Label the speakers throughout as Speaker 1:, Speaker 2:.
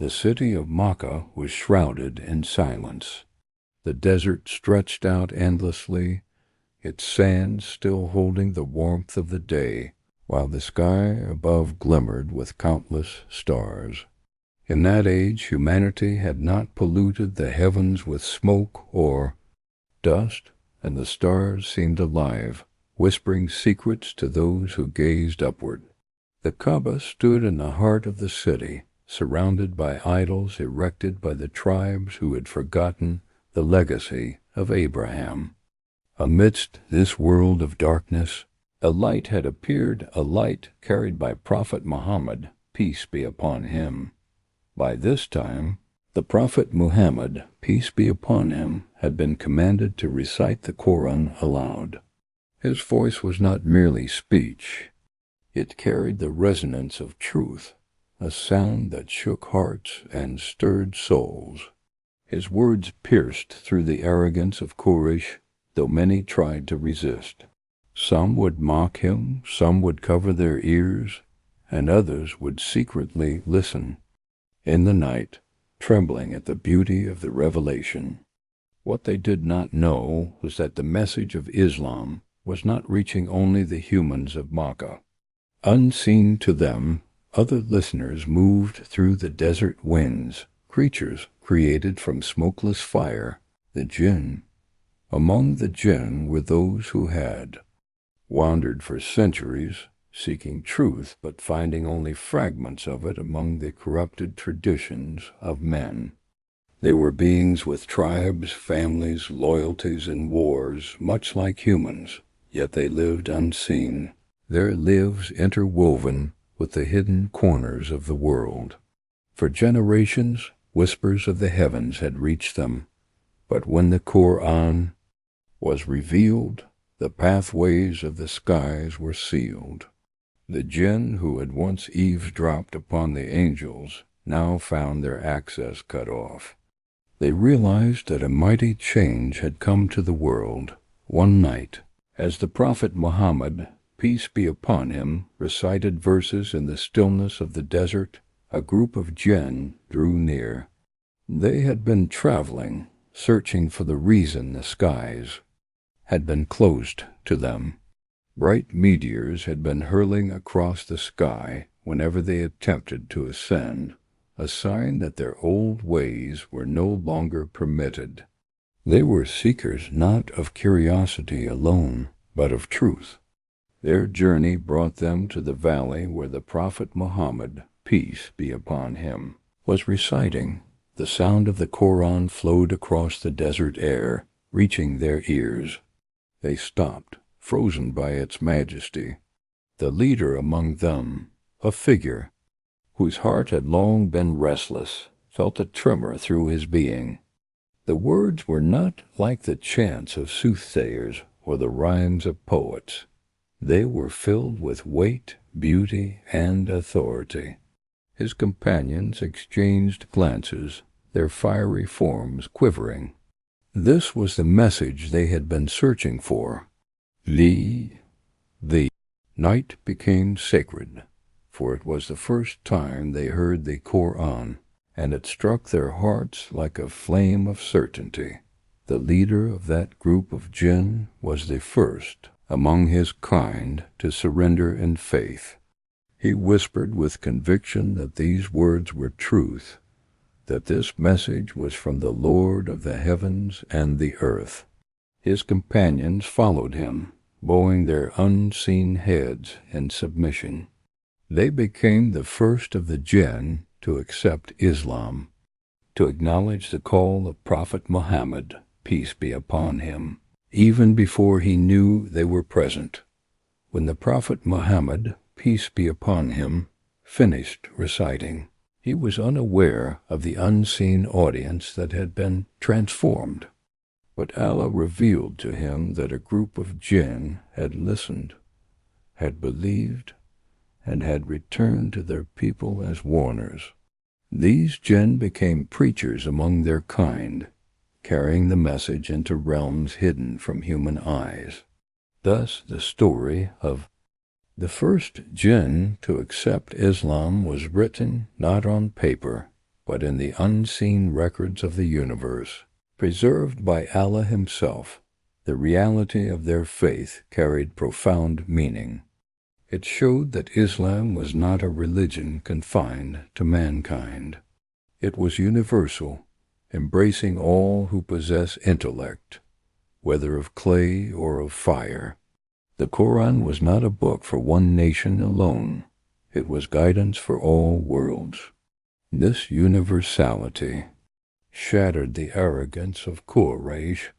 Speaker 1: The city of Makkah was shrouded in silence. The desert stretched out endlessly, its sands still holding the warmth of the day, while the sky above glimmered with countless stars. In that age, humanity had not polluted the heavens with smoke or dust, and the stars seemed alive, whispering secrets to those who gazed upward. The Kaaba stood in the heart of the city, surrounded by idols erected by the tribes who had forgotten the legacy of Abraham. Amidst this world of darkness, a light had appeared, a light carried by Prophet Muhammad, peace be upon him. By this time, the Prophet Muhammad, peace be upon him, had been commanded to recite the Quran aloud. His voice was not merely speech. It carried the resonance of truth, a sound that shook hearts and stirred souls. His words pierced through the arrogance of Quraysh, though many tried to resist. Some would mock him, some would cover their ears, and others would secretly listen in the night, trembling at the beauty of the revelation. What they did not know was that the message of Islam was not reaching only the humans of Makkah. Unseen to them, other listeners moved through the desert winds, creatures created from smokeless fire, the Jinn. Among the Jinn were those who had wandered for centuries, seeking truth but finding only fragments of it among the corrupted traditions of men. They were beings with tribes, families, loyalties, and wars, much like humans, yet they lived unseen, their lives interwoven with the hidden corners of the world. For generations, whispers of the heavens had reached them, but when the Quran was revealed, the pathways of the skies were sealed. The Jinn who had once eavesdropped upon the angels now found their access cut off. They realized that a mighty change had come to the world. One night, as the Prophet Muhammad, peace be upon him, recited verses in the stillness of the desert, a group of Jinn drew near. They had been traveling, searching for the reason the skies had been closed to them. Bright meteors had been hurling across the sky whenever they attempted to ascend, a sign that their old ways were no longer permitted. They were seekers not of curiosity alone, but of truth. Their journey brought them to the valley where the Prophet Muhammad, peace be upon him, was reciting. The sound of the Quran flowed across the desert air, reaching their ears. They stopped, frozen by its majesty. The leader among them, a figure whose heart had long been restless, felt a tremor through his being. The words were not like the chants of soothsayers or the rhymes of poets. They were filled with weight, beauty, and authority. His companions exchanged glances, their fiery forms quivering. This was the message they had been searching for. The night became sacred, for it was the first time they heard the Quran, and it struck their hearts like a flame of certainty. The leader of that group of Jinn was the first among his kind to surrender in faith. He whispered with conviction that these words were truth, that this message was from the Lord of the heavens and the earth. His companions followed him, bowing their unseen heads in submission. They became the first of the Jinn to accept Islam, to acknowledge the call of Prophet Muhammad, peace be upon him, even before he knew they were present. When the Prophet Muhammad, peace be upon him, finished reciting, he was unaware of the unseen audience that had been transformed. But Allah revealed to him that a group of Jinn had listened, had believed, and had returned to their people as warners. These Jinn became preachers among their kind, carrying the message into realms hidden from human eyes. Thus the story of the first Jinn to accept Islam was written not on paper, but in the unseen records of the universe, preserved by Allah Himself. The reality of their faith carried profound meaning. It showed that Islam was not a religion confined to mankind. It was universal, embracing all who possess intellect, whether of clay or of fire. The Quran was not a book for one nation alone. It was guidance for all worlds. This universality shattered the arrogance of Quraysh,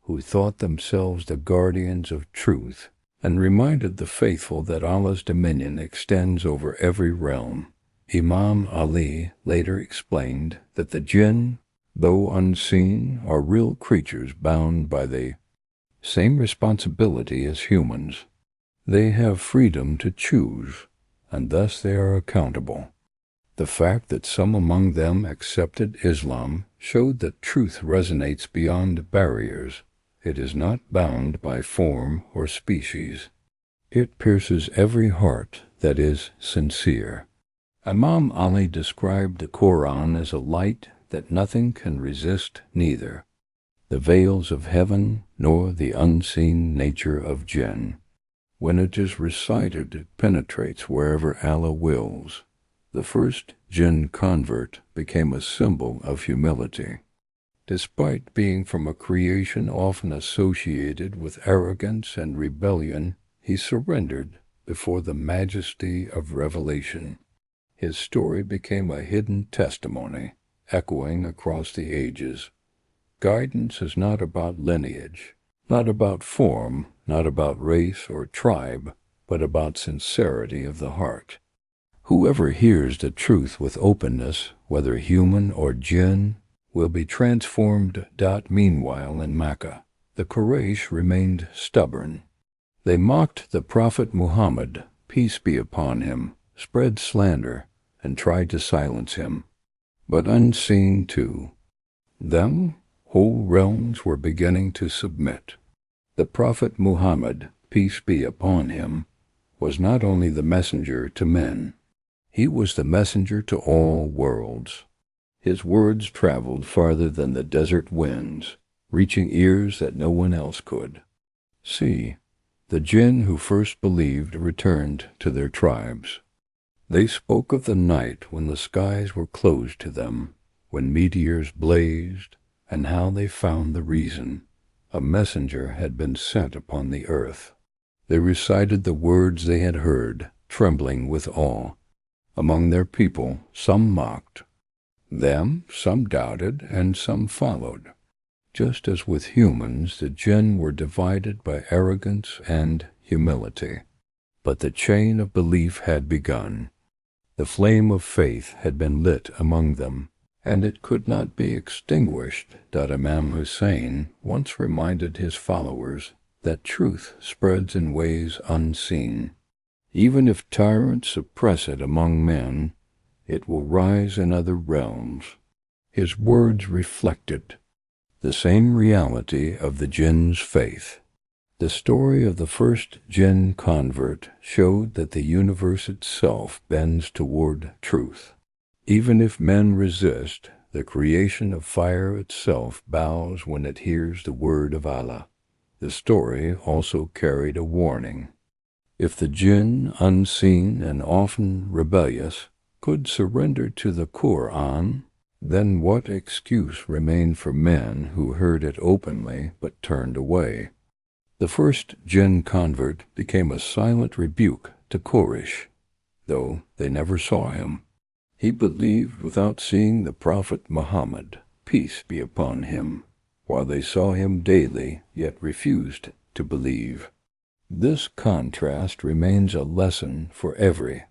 Speaker 1: who thought themselves the guardians of truth, and reminded the faithful that Allah's dominion extends over every realm. Imam Ali later explained that the Jinn, though unseen, are real creatures bound by the same responsibility as humans. They have freedom to choose, and thus they are accountable. The fact that some among them accepted Islam showed that truth resonates beyond barriers. It is not bound by form or species. It pierces every heart that is sincere. Imam Ali described the Quran as a light that nothing can resist, neither the veils of heaven nor the unseen nature of Jinn. When it is recited, it penetrates wherever Allah wills. The first Jinn convert became a symbol of humility. Despite being from a creation often associated with arrogance and rebellion, he surrendered before the majesty of revelation. His story became a hidden testimony, echoing across the ages. Guidance is not about lineage, not about form, not about race or tribe, but about sincerity of the heart. Whoever hears the truth with openness, whether human or jinn, will be transformed. Meanwhile, in Mecca, the Quraysh remained stubborn. They mocked the Prophet Muhammad, peace be upon him, spread slander, and tried to silence him. But unseen to them, whole realms were beginning to submit. The Prophet Muhammad, peace be upon him, was not only the messenger to men, he was the messenger to all worlds. His words traveled farther than the desert winds, reaching ears that no one else could. See, the Jinn who first believed returned to their tribes. They spoke of the night when the skies were closed to them, when meteors blazed, and how they found the reason. A messenger had been sent upon the earth. They recited the words they had heard, trembling with awe. Among their people, some mocked them, some doubted, and some followed. Just as with humans, the Jinn were divided by arrogance and humility. But the chain of belief had begun. The flame of faith had been lit among them, and it could not be extinguished. Imam Hussain once reminded his followers that truth spreads in ways unseen. Even if tyrants suppress it among men, it will rise in other realms. His words reflected the same reality of the Jinn's faith. The story of the first Jinn convert showed that the universe itself bends toward truth. Even if men resist, the creation of fire itself bows when it hears the word of Allah. The story also carried a warning. If the Jinn, unseen and often rebellious, could surrender to the Quran, then what excuse remained for men who heard it openly but turned away? The first Jinn convert became a silent rebuke to Quraysh, though they never saw him. He believed without seeing the Prophet Muhammad, peace be upon him, while they saw him daily, yet refused to believe. This contrast remains a lesson for every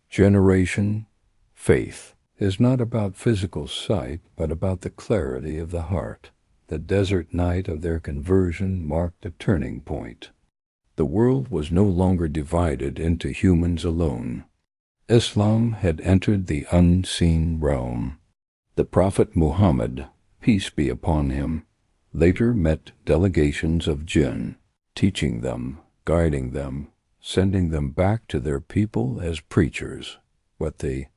Speaker 1: generation. Faith is not about physical sight, but about the clarity of the heart. The desert night of their conversion marked a turning point. The world was no longer divided into humans alone. Islam had entered the unseen realm. The Prophet Muhammad, peace be upon him, later met delegations of Jinn, teaching them, guiding them, sending them back to their people as preachers. But the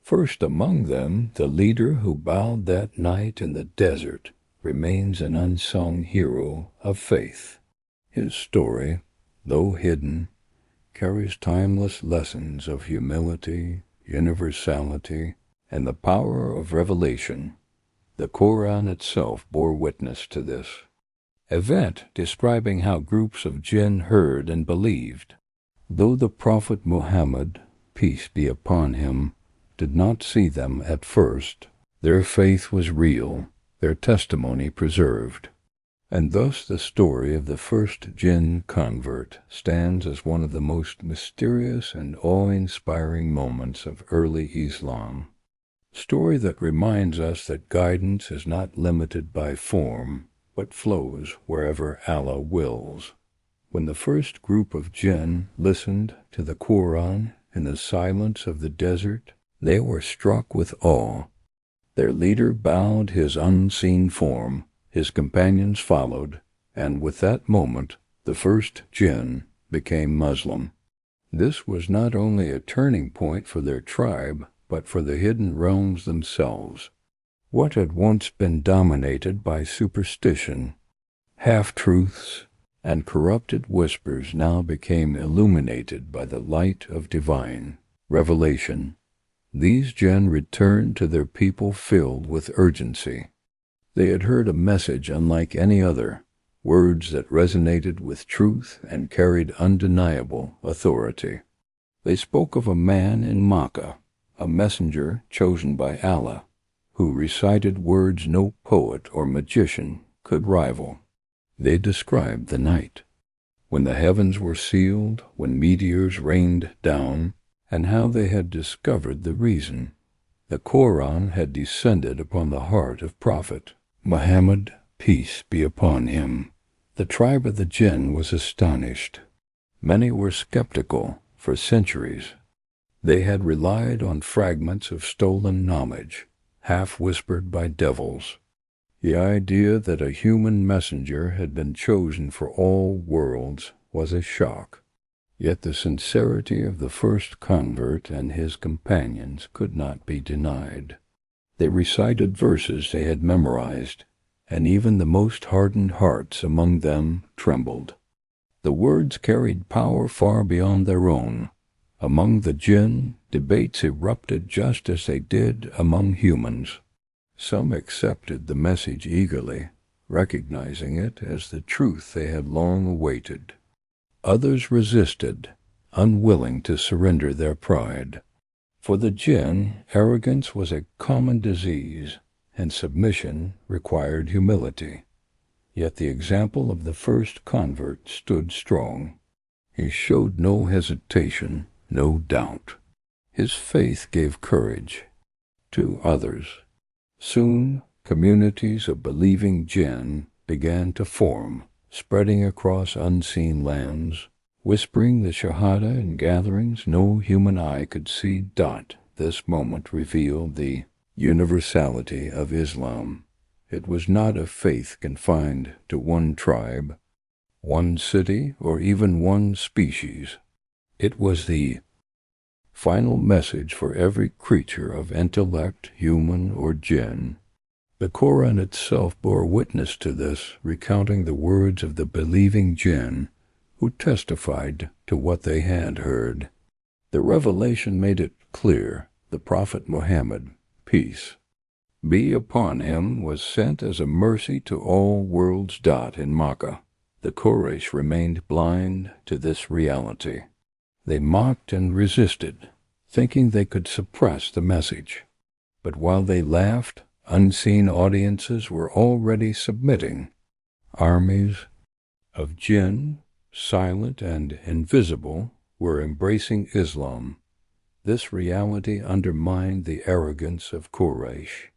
Speaker 1: First among them, the leader who bowed that night in the desert remains an unsung hero of faith. His story, though hidden, carries timeless lessons of humility, universality, and the power of revelation. The Quran itself bore witness to this event, describing how groups of jinn heard and believed. Though the Prophet Muhammad, peace be upon him, did not see them at first, their faith was real, their testimony preserved. And thus the story of the first jinn convert stands as one of the most mysterious and awe-inspiring moments of early Islam. A story that reminds us that guidance is not limited by form, but flows wherever Allah wills. When the first group of jinn listened to the Quran in the silence of the desert, they were struck with awe. Their leader bowed his unseen form, his companions followed, and with that moment, the first jinn became Muslim. This was not only a turning point for their tribe, but for the hidden realms themselves. What had once been dominated by superstition, half-truths, and corrupted whispers now became illuminated by the light of divine revelation. These jinn returned to their people filled with urgency. They had heard a message unlike any other, words that resonated with truth and carried undeniable authority. They spoke of a man in Makkah, a messenger chosen by Allah, who recited words no poet or magician could rival. They described the night, when the heavens were sealed, when meteors rained down, and how they had discovered the reason. The Quran had descended upon the heart of Prophet Muhammad, peace be upon him. The tribe of the jinn was astonished. Many were skeptical for centuries. They had relied on fragments of stolen knowledge, half whispered by devils. The idea that a human messenger had been chosen for all worlds was a shock. Yet the sincerity of the first convert and his companions could not be denied. They recited verses they had memorized, and even the most hardened hearts among them trembled. The words carried power far beyond their own. Among the jinn, debates erupted just as they did among humans. Some accepted the message eagerly, recognizing it as the truth they had long awaited. Others resisted, unwilling to surrender their pride. For the jinn, arrogance was a common disease, and submission required humility. Yet the example of the first convert stood strong. He showed no hesitation, no doubt. His faith gave courage to others. Soon, communities of believing jinn began to form, spreading across unseen lands, whispering the Shahada in gatherings no human eye could see. This moment revealed the universality of Islam. It was not a faith confined to one tribe, one city, or even one species. It was the final message for every creature of intellect, human or jinn. The Quran itself bore witness to this, recounting the words of the believing jinn who testified to what they had heard. The revelation made it clear the Prophet Muhammad, peace be upon him, was sent as a mercy to all worlds. In Makkah, the Quraysh remained blind to this reality. They mocked and resisted, thinking they could suppress the message. But while they laughed, unseen audiences were already submitting. Armies of jinn, silent and invisible, were embracing Islam. This reality undermined the arrogance of Quraysh.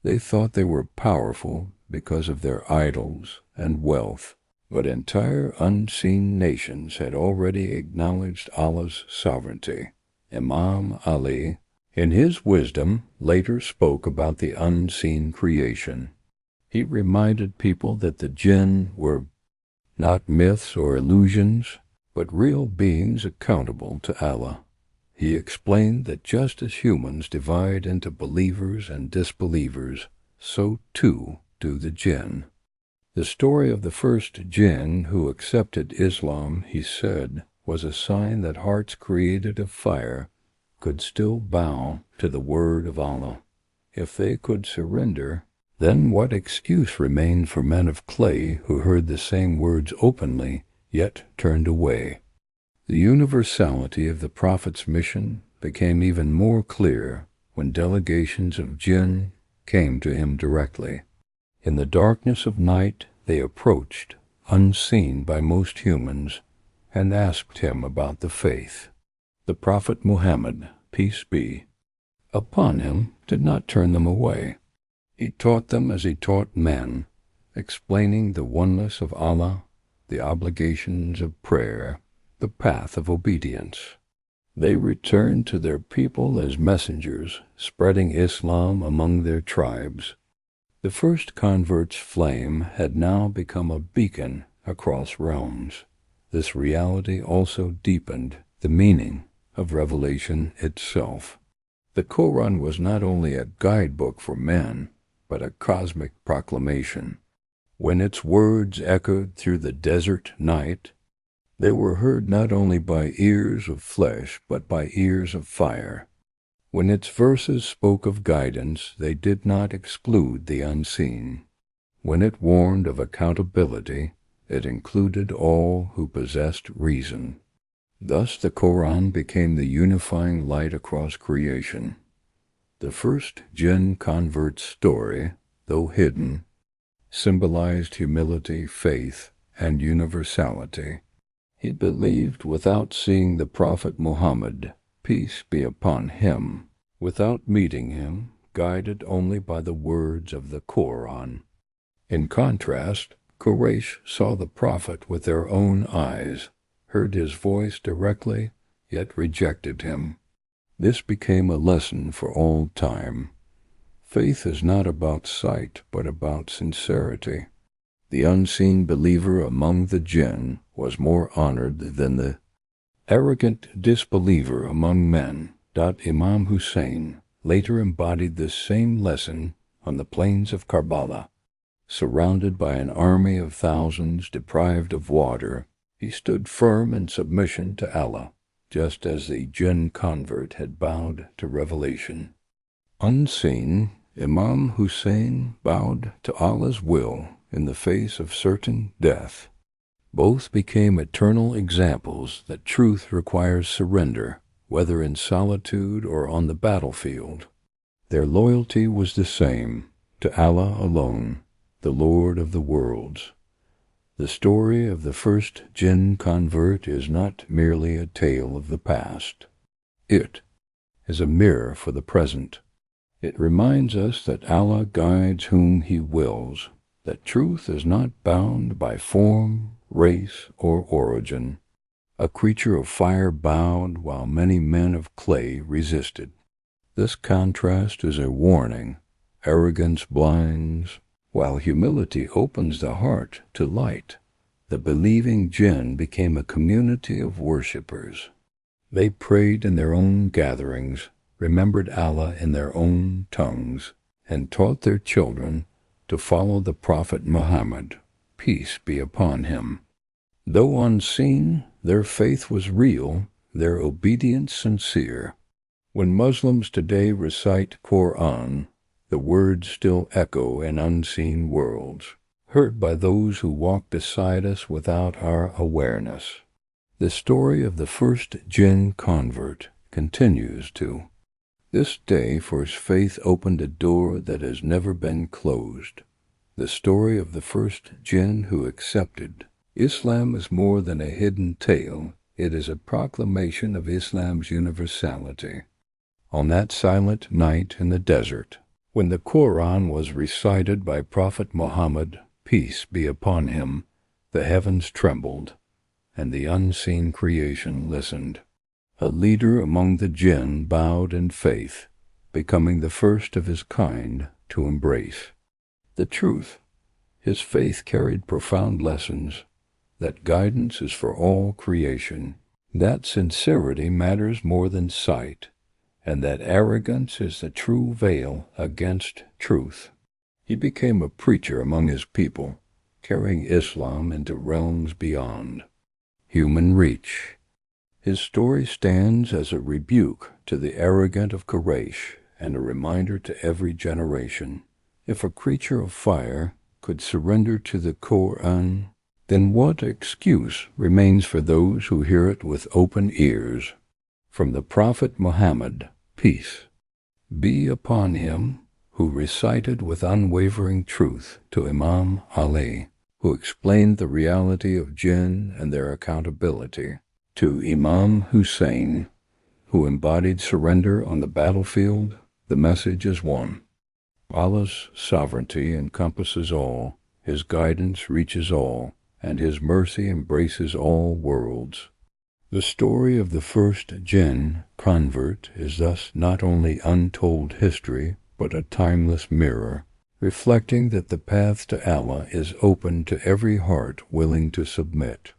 Speaker 1: They thought they were powerful because of their idols and wealth, but entire unseen nations had already acknowledged Allah's sovereignty. Imam Ali, in his wisdom, later spoke about the unseen creation. He reminded people that the jinn were not myths or illusions, but real beings accountable to Allah. He explained that just as humans divide into believers and disbelievers, so too do the jinn. The story of the first jinn who accepted Islam, he said, was a sign that hearts created of fire could still bow to the word of Allah. If they could surrender, then what excuse remained for men of clay who heard the same words openly, yet turned away? The universality of the Prophet's mission became even more clear when delegations of jinn came to him directly. In the darkness of night they approached, unseen by most humans, and asked him about the faith. The Prophet Muhammad, peace be upon him, did not turn them away. He taught them as he taught men, explaining the oneness of Allah, the obligations of prayer, the path of obedience. They returned to their people as messengers, spreading Islam among their tribes. The first convert's flame had now become a beacon across realms. This reality also deepened the meaning of revelation itself. The Quran was not only a guidebook for men, but a cosmic proclamation. When its words echoed through the desert night, they were heard not only by ears of flesh, but by ears of fire. When its verses spoke of guidance, they did not exclude the unseen. When it warned of accountability, it included all who possessed reason. Thus the Quran became the unifying light across creation. The first jinn convert's story, though hidden, symbolized humility, faith, and universality. He believed without seeing the Prophet Muhammad, peace be upon him, without meeting him, guided only by the words of the Quran. In contrast, Quraysh saw the Prophet with their own eyes, heard his voice directly, yet rejected him. This became a lesson for all time. Faith is not about sight, but about sincerity. The unseen believer among the jinn was more honored than the arrogant disbeliever among men. Imam Hussain later embodied this same lesson on the plains of Karbala. Surrounded by an army of thousands deprived of water, he stood firm in submission to Allah, just as the jinn convert had bowed to revelation. Unseen, Imam Hussain bowed to Allah's will in the face of certain death. Both became eternal examples that truth requires surrender, whether in solitude or on the battlefield. Their loyalty was the same, to Allah alone, the Lord of the worlds. The story of the first jinn convert is not merely a tale of the past. It is a mirror for the present. It reminds us that Allah guides whom He wills, that truth is not bound by form, race, or origin. A creature of fire bowed while many men of clay resisted. This contrast is a warning. Arrogance blinds, while humility opens the heart to light. The believing jinn became a community of worshippers. They prayed in their own gatherings, remembered Allah in their own tongues, and taught their children to follow the Prophet Muhammad, peace be upon him. Though unseen, their faith was real, their obedience sincere. When Muslims today recite Quran, the words still echo in unseen worlds, heard by those who walk beside us without our awareness. The story of the first jinn convert continues to this day, for his faith opened a door that has never been closed. The story of the first jinn who accepted Islam is more than a hidden tale. It is a proclamation of Islam's universality. On that silent night in the desert, when the Quran was recited by Prophet Muhammad, peace be upon him, the heavens trembled, and the unseen creation listened. A leader among the jinn bowed in faith, becoming the first of his kind to embrace the truth. His faith carried profound lessons, that guidance is for all creation, that sincerity matters more than sight, and that arrogance is the true veil against truth. He became a preacher among his people, carrying Islam into realms beyond human reach. His story stands as a rebuke to the arrogant of Quraysh and a reminder to every generation. If a creature of fire could surrender to the Quran, then what excuse remains for those who hear it with open ears? From the Prophet Muhammad, peace be upon him, who recited with unwavering truth, to Imam Ali, who explained the reality of Jinn and their accountability, to Imam Hussain, who embodied surrender on the battlefield, the message is one. Allah's sovereignty encompasses all, His guidance reaches all, and His mercy embraces all worlds. The story of the first Jinn convert is thus not only untold history, but a timeless mirror, reflecting that the path to Allah is open to every heart willing to submit.